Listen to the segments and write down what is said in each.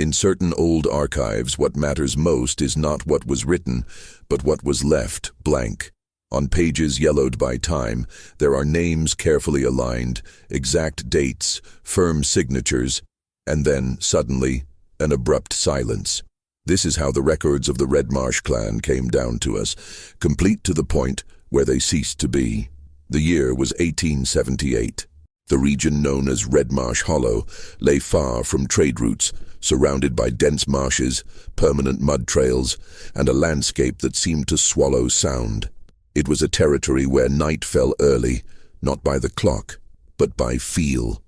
In certain old archives, what matters most is not what was written, but what was left blank. On pages yellowed by time, there are names carefully aligned, exact dates, firm signatures, and then, suddenly, an abrupt silence. This is how the records of the Redmarsh clan came down to us, complete to the point where they ceased to be. The year was 1878. The region known as Redmarsh Hollow lay far from trade routes, surrounded by dense marshes, permanent mud trails, and a landscape that seemed to swallow sound. It was a territory where night fell early, not by the clock, but by feel.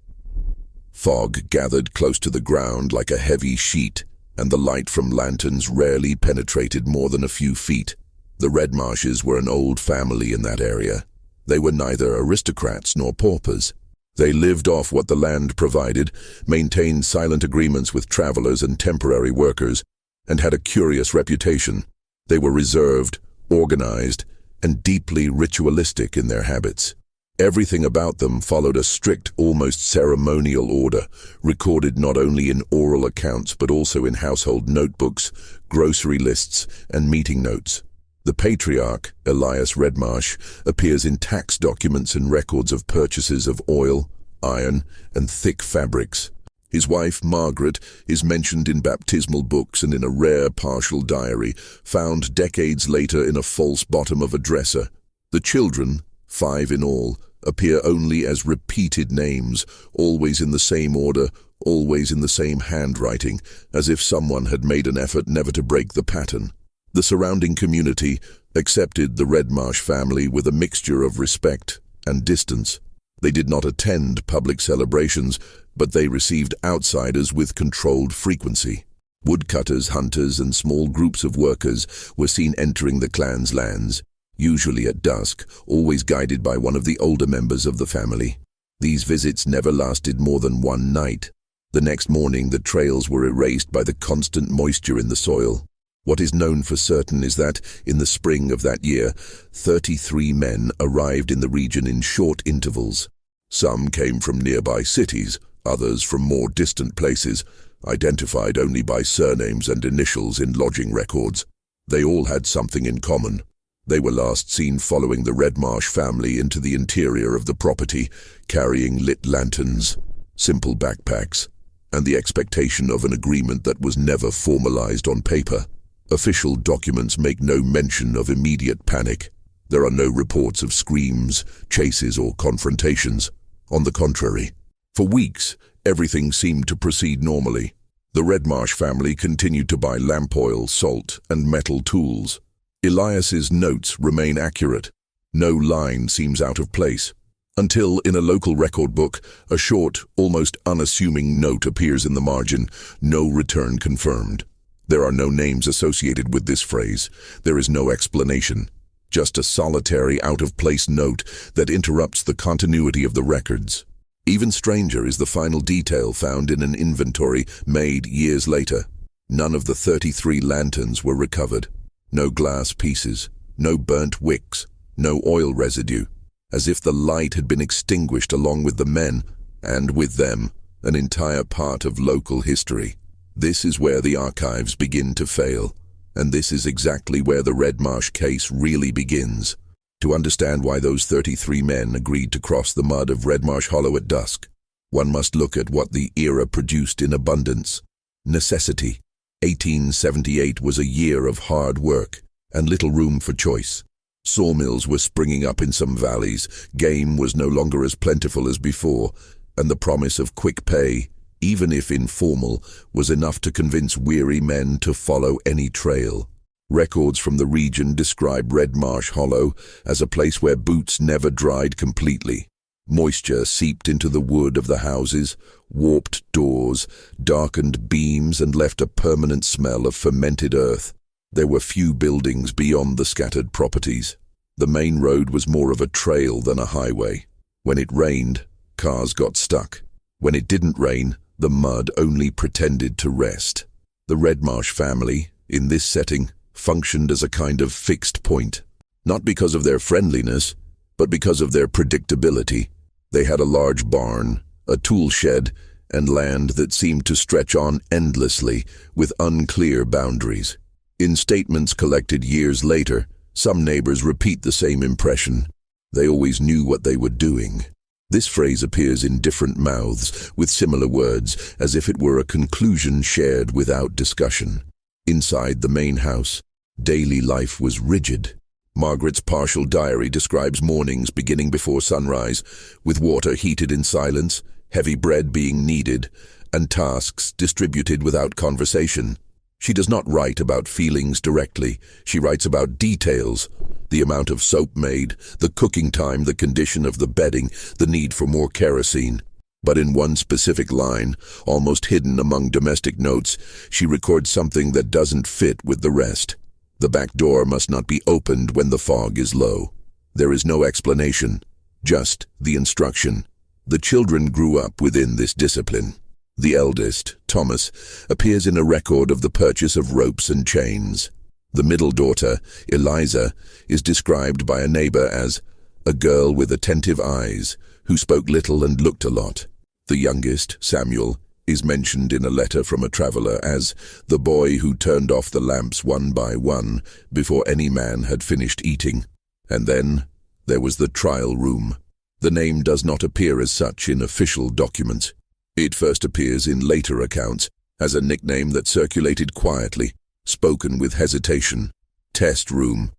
Fog gathered close to the ground like a heavy sheet, and the light from lanterns rarely penetrated more than a few feet. The Redmarshes were an old family in that area. They were neither aristocrats nor paupers. They lived off what the land provided, maintained silent agreements with travelers and temporary workers, and had a curious reputation. They were reserved, organized, and deeply ritualistic in their habits. Everything about them followed a strict, almost ceremonial order, recorded not only in oral accounts but also in household notebooks, grocery lists, and meeting notes. The patriarch, Elias Redmarsh, appears in tax documents and records of purchases of oil, iron, and thick fabrics. His wife, Margaret, is mentioned in baptismal books and in a rare partial diary, found decades later in a false bottom of a dresser. The children, 5 in all, appear only as repeated names, always in the same order, always in the same handwriting, as if someone had made an effort never to break the pattern. The surrounding community accepted the Redmarsh family with a mixture of respect and distance. They did not attend public celebrations, but they received outsiders with controlled frequency. Woodcutters, hunters, and small groups of workers were seen entering the clan's lands, usually at dusk, always guided by one of the older members of the family. These visits never lasted more than one night. The next morning, the trails were erased by the constant moisture in the soil. What is known for certain is that, in the spring of that year, 33 men arrived in the region in short intervals. Some came from nearby cities, others from more distant places, identified only by surnames and initials in lodging records. They all had something in common. They were last seen following the Redmarsh family into the interior of the property, carrying lit lanterns, simple backpacks, and the expectation of an agreement that was never formalized on paper. Official documents make no mention of immediate panic. There are no reports of screams, chases, or confrontations. On the contrary, for weeks, everything seemed to proceed normally. The Redmarsh family continued to buy lamp oil, salt, and metal tools. Elias's notes remain accurate. No line seems out of place. Until, in a local record book, a short, almost unassuming note appears in the margin, "No return confirmed." There are no names associated with this phrase. There is no explanation. Just a solitary, out-of-place note that interrupts the continuity of the records. Even stranger is the final detail found in an inventory made years later. None of the 33 lanterns were recovered. No glass pieces, no burnt wicks, no oil residue, as if the light had been extinguished along with the men, and with them, an entire part of local history. This is where the archives begin to fail, and this is exactly where the Redmarsh case really begins. To understand why those 33 men agreed to cross the mud of Redmarsh Hollow at dusk, one must look at what the era produced in abundance. Necessity. 1878 was a year of hard work and little room for choice. Sawmills were springing up in some valleys, game was no longer as plentiful as before, and the promise of quick pay, even if informal, was enough to convince weary men to follow any trail. Records from the region describe Redmarsh Hollow as a place where boots never dried completely. Moisture seeped into the wood of the houses, warped doors, darkened beams, and left a permanent smell of fermented earth. There were few buildings beyond the scattered properties. The main road was more of a trail than a highway. When it rained, cars got stuck. When it didn't rain, the mud only pretended to rest. The Redmarsh family, in this setting, functioned as a kind of fixed point, not because of their friendliness, but because of their predictability. They had a large barn, a tool shed, and land that seemed to stretch on endlessly with unclear boundaries. In statements collected years later, some neighbors repeat the same impression. They always knew what they were doing. This phrase appears in different mouths with similar words, as if it were a conclusion shared without discussion. Inside the main house, daily life was rigid. Margaret's partial diary describes mornings beginning before sunrise, with water heated in silence, heavy bread being kneaded, and tasks distributed without conversation. She does not write about feelings directly. She writes about details: the amount of soap made, the cooking time, the condition of the bedding, the need for more kerosene. But in one specific line, almost hidden among domestic notes, she records something that doesn't fit with the rest. The back door must not be opened when the fog is low. There is no explanation, just the instruction. The children grew up within this discipline. The eldest, Thomas, appears in a record of the purchase of ropes and chains. The middle daughter, Eliza, is described by a neighbor as a girl with attentive eyes, who spoke little and looked a lot. The youngest, Samuel, is mentioned in a letter from a traveler as the boy who turned off the lamps one by one before any man had finished eating. And then there was the trial room. The name does not appear as such in official documents. It first appears in later accounts as a nickname that circulated quietly, spoken with hesitation. Test room,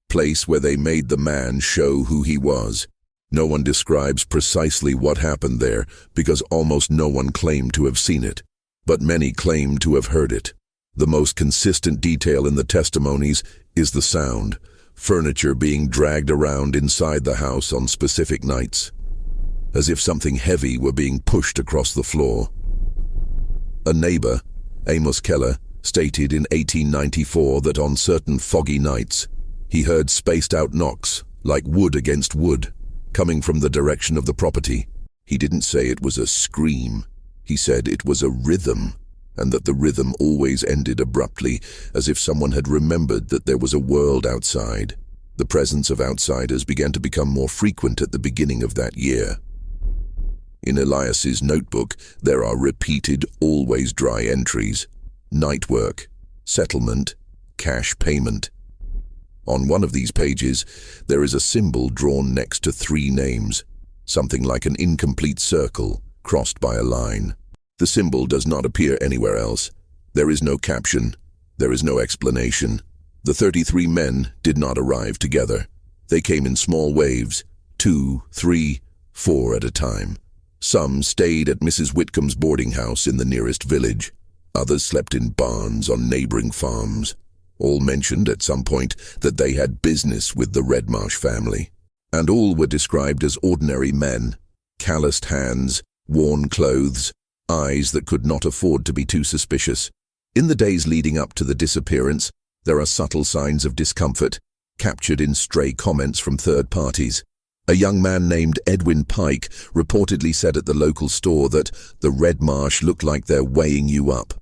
place where they made the man show who he was. No one describes precisely what happened there because almost no one claimed to have seen it, but many claim to have heard it. The most consistent detail in the testimonies is the sound, furniture being dragged around inside the house on specific nights, as if something heavy were being pushed across the floor. A neighbor, Amos Keller, stated in 1894 that on certain foggy nights, he heard spaced-out knocks, like wood against wood, coming from the direction of the property. He didn't say it was a scream. He said it was a rhythm, and that the rhythm always ended abruptly, as if someone had remembered that there was a world outside. The presence of outsiders began to become more frequent at the beginning of that year. In Elias's notebook, there are repeated, always dry entries: night work, settlement, cash payment. On one of these pages, there is a symbol drawn next to 3 names, something like an incomplete circle crossed by a line. The symbol does not appear anywhere else. There is no caption. There is no explanation. The 33 men did not arrive together. They came in small waves, 2, 3, 4 at a time. Some stayed at Mrs. Whitcomb's boarding house in the nearest village. Others slept in barns on neighboring farms. All mentioned at some point that they had business with the Redmarsh family. And all were described as ordinary men: calloused hands, worn clothes, eyes that could not afford to be too suspicious. In the days leading up to the disappearance, there are subtle signs of discomfort, captured in stray comments from third parties. A young man named Edwin Pike reportedly said at the local store that the Redmarsh looked like they're weighing you up.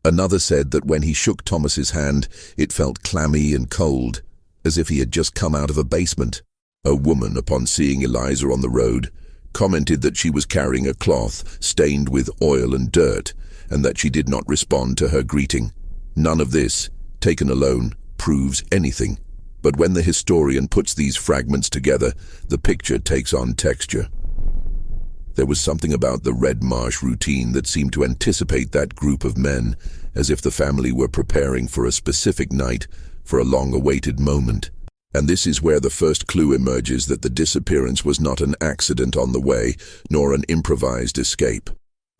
Another said that when he shook Thomas's hand, it felt clammy and cold, as if he had just come out of a basement. A woman, upon seeing Eliza on the road, commented that she was carrying a cloth stained with oil and dirt, and that she did not respond to her greeting. None of this, taken alone, proves anything. But when the historian puts these fragments together, the picture takes on texture. There was something about the Redmarsh routine that seemed to anticipate that group of men, as if the family were preparing for a specific night, for a long-awaited moment. And this is where the first clue emerges that the disappearance was not an accident on the way, nor an improvised escape.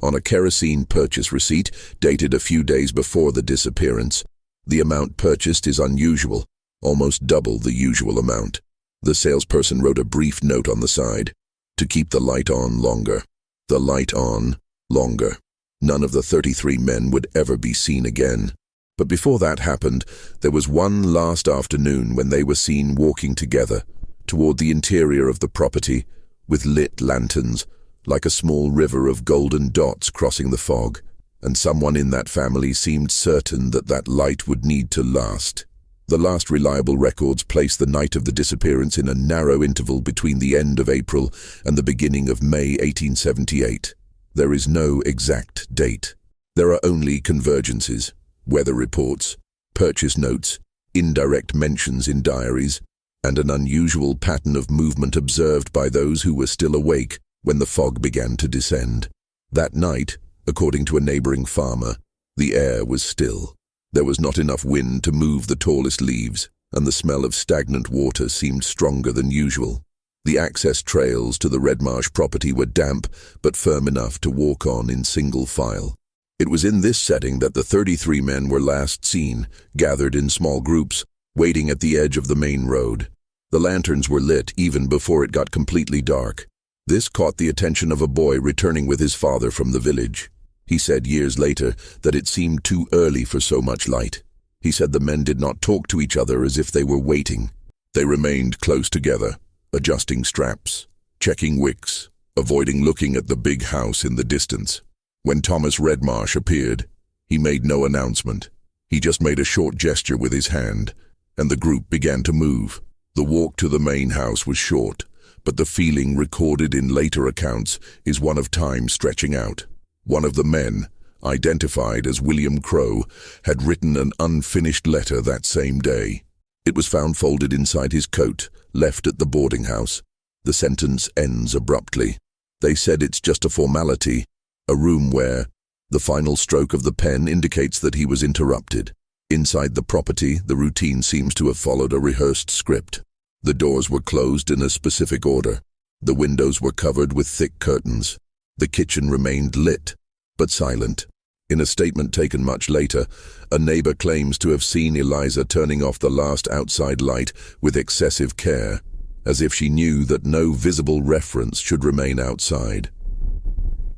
On a kerosene purchase receipt, dated a few days before the disappearance, the amount purchased is unusual, almost double the usual amount. The salesperson wrote a brief note on the side: to keep the light on longer. The light on longer. None of the 33 men would ever be seen again. But before that happened, there was one last afternoon when they were seen walking together toward the interior of the property with lit lanterns, like a small river of golden dots crossing the fog, and someone in that family seemed certain that that light would need to last. The last reliable records place the night of the disappearance in a narrow interval between the end of April and the beginning of May 1878. There is no exact date. There are only convergences, weather reports, purchase notes, indirect mentions in diaries, and an unusual pattern of movement observed by those who were still awake when the fog began to descend. That night, according to a neighboring farmer, the air was still. There was not enough wind to move the tallest leaves, and the smell of stagnant water seemed stronger than usual. The access trails to the Redmarsh property were damp but firm enough to walk on in single file. It was in this setting that the 33 men were last seen, gathered in small groups, waiting at the edge of the main road. The lanterns were lit even before it got completely dark. This caught the attention of a boy returning with his father from the village. He said years later that it seemed too early for so much light. He said the men did not talk to each other as if they were waiting. They remained close together, adjusting straps, checking wicks, avoiding looking at the big house in the distance. When Thomas Redmarsh appeared, he made no announcement. He just made a short gesture with his hand, and the group began to move. The walk to the main house was short, but the feeling recorded in later accounts is one of time stretching out. One of the men, identified as William Crowe, had written an unfinished letter that same day. It was found folded inside his coat, left at the boarding house. The sentence ends abruptly. They said it's just a formality, a room where the final stroke of the pen indicates that he was interrupted. Inside the property, the routine seems to have followed a rehearsed script. The doors were closed in a specific order. The windows were covered with thick curtains. The kitchen remained lit, but silent. In a statement taken much later, a neighbor claims to have seen Eliza turning off the last outside light with excessive care, as if she knew that no visible reference should remain outside.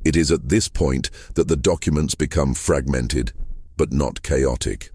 It is at this point that the documents become fragmented, but not chaotic.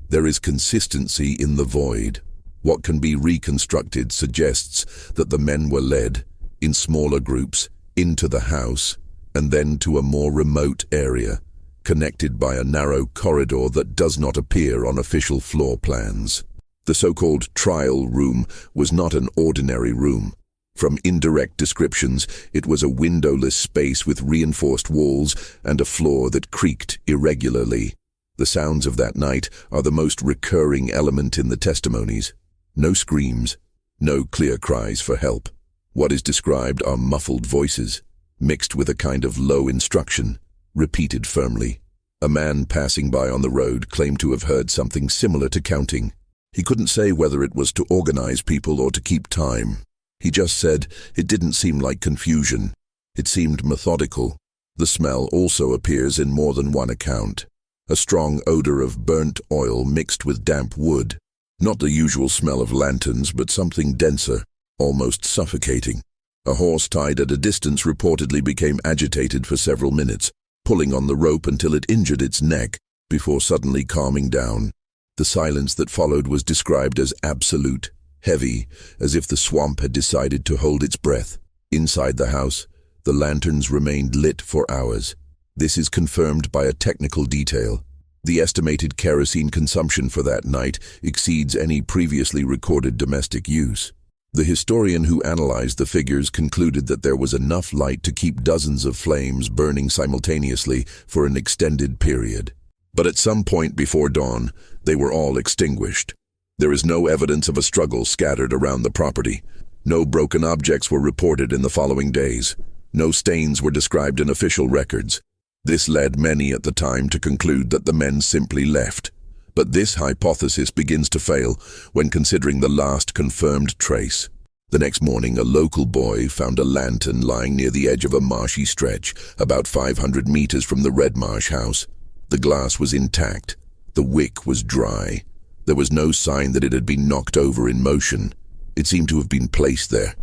There is consistency in the void. What can be reconstructed suggests that the men were led, in smaller groups, into the house, and then to a more remote area, connected by a narrow corridor that does not appear on official floor plans. The so-called trial room was not an ordinary room. From indirect descriptions, it was a windowless space with reinforced walls and a floor that creaked irregularly. The sounds of that night are the most recurring element in the testimonies. No screams, no clear cries for help. What is described are muffled voices, mixed with a kind of low instruction, repeated firmly. A man passing by on the road claimed to have heard something similar to counting. He couldn't say whether it was to organize people or to keep time. He just said it didn't seem like confusion. It seemed methodical. The smell also appears in more than one account. A strong odor of burnt oil mixed with damp wood. Not the usual smell of lanterns, but something denser, almost suffocating. A horse tied at a distance reportedly became agitated for several minutes, pulling on the rope until it injured its neck, before suddenly calming down. The silence that followed was described as absolute, heavy, as if the swamp had decided to hold its breath. Inside the house, the lanterns remained lit for hours. This is confirmed by a technical detail. The estimated kerosene consumption for that night exceeds any previously recorded domestic use. The historian who analyzed the figures concluded that there was enough light to keep dozens of flames burning simultaneously for an extended period. But at some point before dawn, they were all extinguished. There is no evidence of a struggle scattered around the property. No broken objects were reported in the following days. No stains were described in official records. This led many at the time to conclude that the men simply left. But this hypothesis begins to fail when considering the last confirmed trace. The next morning, a local boy found a lantern lying near the edge of a marshy stretch, about 500 meters from the Redmarsh house. The glass was intact. The wick was dry. There was no sign that it had been knocked over in motion. It seemed to have been placed there.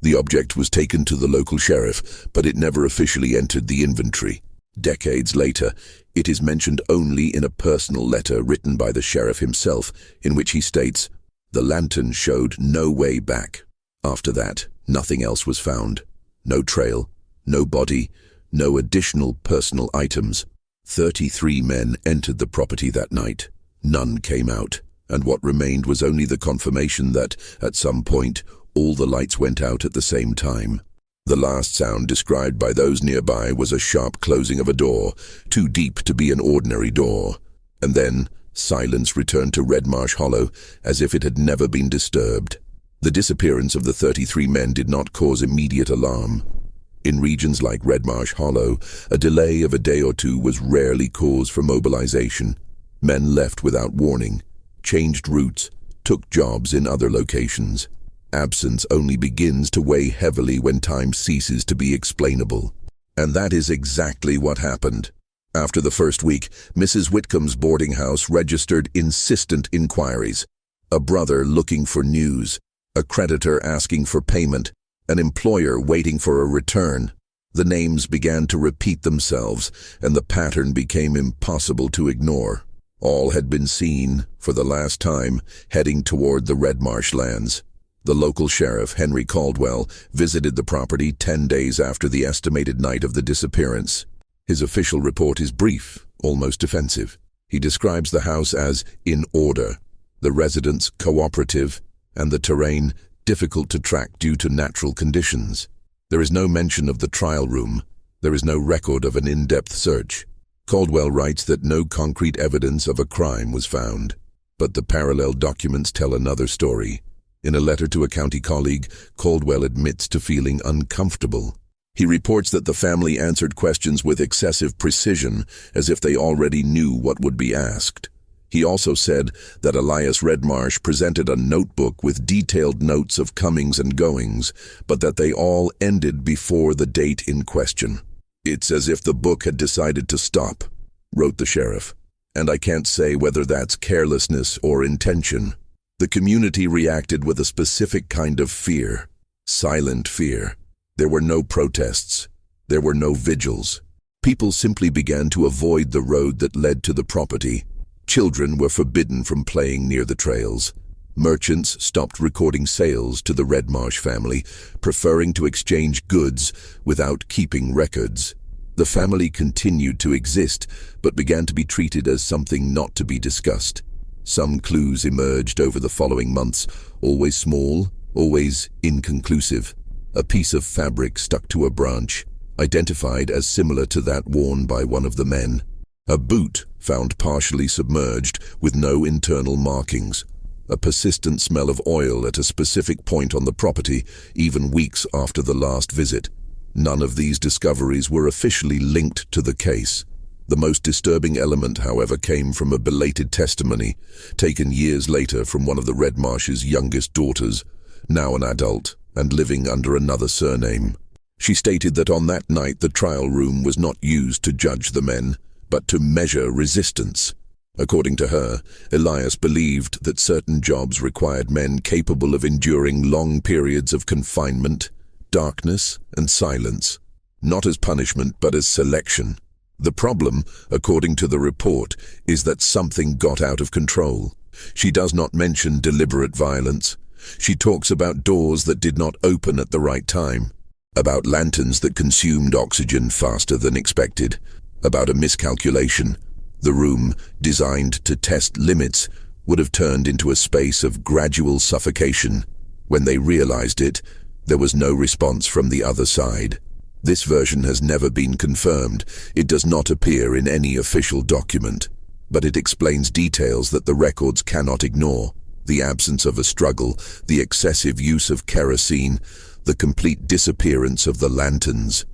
The object was taken to the local sheriff, but it never officially entered the inventory. Decades later, it is mentioned only in a personal letter written by the sheriff himself, in which he states, "The lantern showed no way back." After that, nothing else was found. No trail, no body, no additional personal items. 33 men entered the property that night. None came out, and what remained was only the confirmation that, at some point, all the lights went out at the same time. The last sound described by those nearby was a sharp closing of a door, too deep to be an ordinary door. And then, silence returned to Redmarsh Hollow as if it had never been disturbed. The disappearance of the 33 men did not cause immediate alarm. In regions like Redmarsh Hollow, a delay of a day or two was rarely cause for mobilization. Men left without warning, changed routes, took jobs in other locations. Absence only begins to weigh heavily when time ceases to be explainable. And that is exactly what happened. After the first week, Mrs. Whitcomb's boarding house registered insistent inquiries. A brother looking for news, a creditor asking for payment, an employer waiting for a return. The names began to repeat themselves, and the pattern became impossible to ignore. All had been seen, for the last time, heading toward the Redmarsh lands. The local sheriff, Henry Caldwell, visited the property 10 days after the estimated night of the disappearance. His official report is brief, almost defensive. He describes the house as in order, the residents cooperative, and the terrain difficult to track due to natural conditions. There is no mention of the trial room. There is no record of an in-depth search. Caldwell writes that no concrete evidence of a crime was found. But the parallel documents tell another story. In a letter to a county colleague, Caldwell admits to feeling uncomfortable. He reports that the family answered questions with excessive precision, as if they already knew what would be asked. He also said that Elias Redmarsh presented a notebook with detailed notes of comings and goings, but that they all ended before the date in question. "It's as if the book had decided to stop," wrote the sheriff, "and I can't say whether that's carelessness or intention." The community reacted with a specific kind of fear, silent fear. There were no protests. There were no vigils. People simply began to avoid the road that led to the property. Children were forbidden from playing near the trails. Merchants stopped recording sales to the Redmarsh family, preferring to exchange goods without keeping records. The family continued to exist, but began to be treated as something not to be discussed. Some clues emerged over the following months, always small, always inconclusive. A piece of fabric stuck to a branch, identified as similar to that worn by one of the men. A boot found partially submerged with no internal markings. A persistent smell of oil at a specific point on the property, even weeks after the last visit. None of these discoveries were officially linked to the case. The most disturbing element, however, came from a belated testimony, taken years later from one of the Redmarsh's youngest daughters, now an adult, and living under another surname. She stated that on that night the trial room was not used to judge the men, but to measure resistance. According to her, Elias believed that certain jobs required men capable of enduring long periods of confinement, darkness, and silence, not as punishment but as selection. The problem, according to the report, is that something got out of control. She does not mention deliberate violence. She talks about doors that did not open at the right time, about lanterns that consumed oxygen faster than expected, about a miscalculation. The room, designed to test limits, would have turned into a space of gradual suffocation. When they realized it, there was no response from the other side. This version has never been confirmed. It does not appear in any official document, but it explains details that the records cannot ignore. The absence of a struggle, the excessive use of kerosene, the complete disappearance of the lanterns.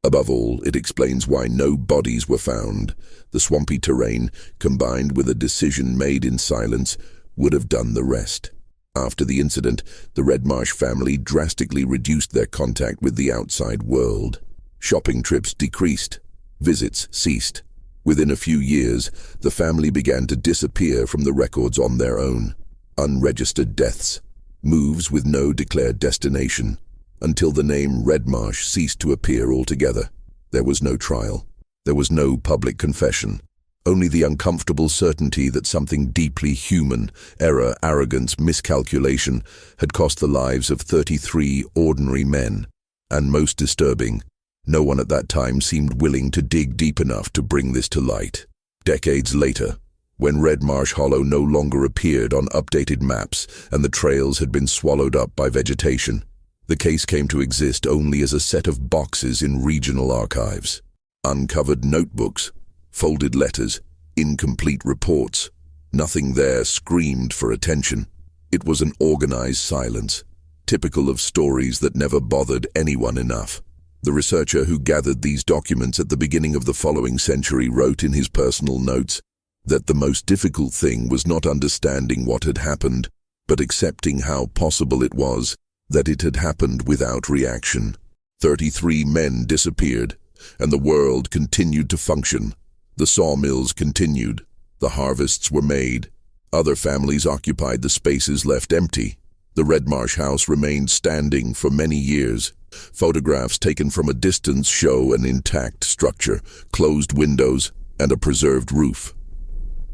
Above all, it explains why no bodies were found. The swampy terrain, combined with a decision made in silence, would have done the rest. After the incident, the Redmarsh family drastically reduced their contact with the outside world. Shopping trips decreased. Visits ceased. Within a few years, the family began to disappear from the records on their own. Unregistered deaths. Moves with no declared destination. Until the name Redmarsh ceased to appear altogether. There was no trial. There was no public confession. Only the uncomfortable certainty that something deeply human, error, arrogance, miscalculation, had cost the lives of 33 ordinary men. And most disturbing, no one at that time seemed willing to dig deep enough to bring this to light. Decades later, when Redmarsh Hollow no longer appeared on updated maps and the trails had been swallowed up by vegetation, The case came to exist only as a set of boxes in regional archives. Uncovered notebooks, folded letters, incomplete reports. Nothing there screamed for attention. It was an organized silence, typical of stories that never bothered anyone enough. The researcher who gathered these documents at the beginning of the following century wrote in his personal notes that the most difficult thing was not understanding what had happened, but accepting how possible it was that it had happened without reaction. 33 men disappeared, and the world continued to function. The sawmills continued. The harvests were made. Other families occupied the spaces left empty. The Redmarsh house remained standing for many years. Photographs taken from a distance show an intact structure, closed windows, and a preserved roof.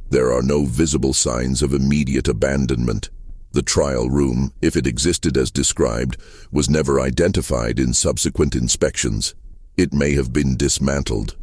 There are no visible signs of immediate abandonment. The trial room, if it existed as described, was never identified in subsequent inspections. It may have been dismantled.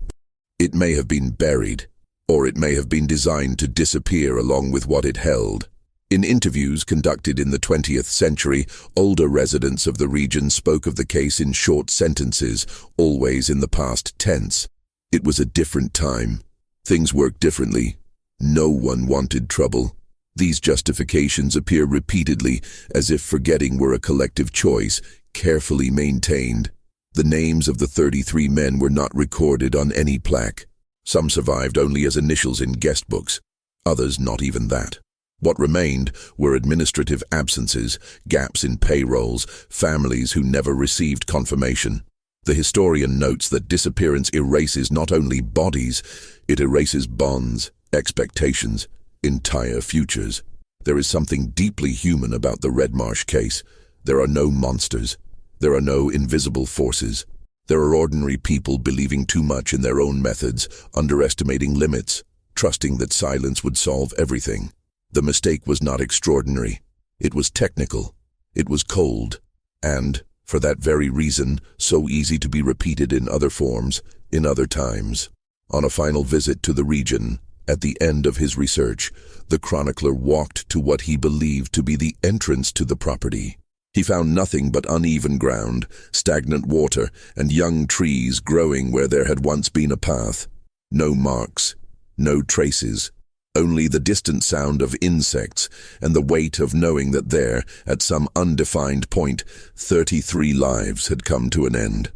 It may have been buried, or it may have been designed to disappear along with what it held. In interviews conducted in the 20th century, older residents of the region spoke of the case in short sentences, always in the past tense. It was a different time. Things worked differently. No one wanted trouble. These justifications appear repeatedly, as if forgetting were a collective choice, carefully maintained. The names of the 33 men were not recorded on any plaque. Some survived only as initials in guest books, others not even that. What remained were administrative absences, gaps in payrolls, families who never received confirmation. The historian notes that disappearance erases not only bodies, it erases bonds, expectations, entire futures. There is something deeply human about the Redmarsh case. There are no monsters. There are no invisible forces. There are ordinary people believing too much in their own methods, underestimating limits, trusting that silence would solve everything. The mistake was not extraordinary. It was technical. It was cold. And, for that very reason, so easy to be repeated in other forms, in other times. On a final visit to the region, at the end of his research, the chronicler walked to what he believed to be the entrance to the property. He found nothing but uneven ground, stagnant water, and young trees growing where there had once been a path. No marks, no traces. Only the distant sound of insects and the weight of knowing that there, at some undefined point, 33 lives had come to an end.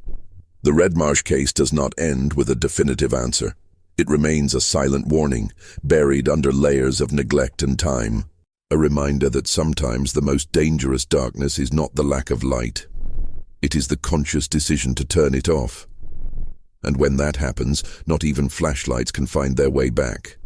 The Redmarsh case does not end with a definitive answer. It remains a silent warning, buried under layers of neglect and time. A reminder that sometimes the most dangerous darkness is not the lack of light. It is the conscious decision to turn it off. And when that happens, not even flashlights can find their way back.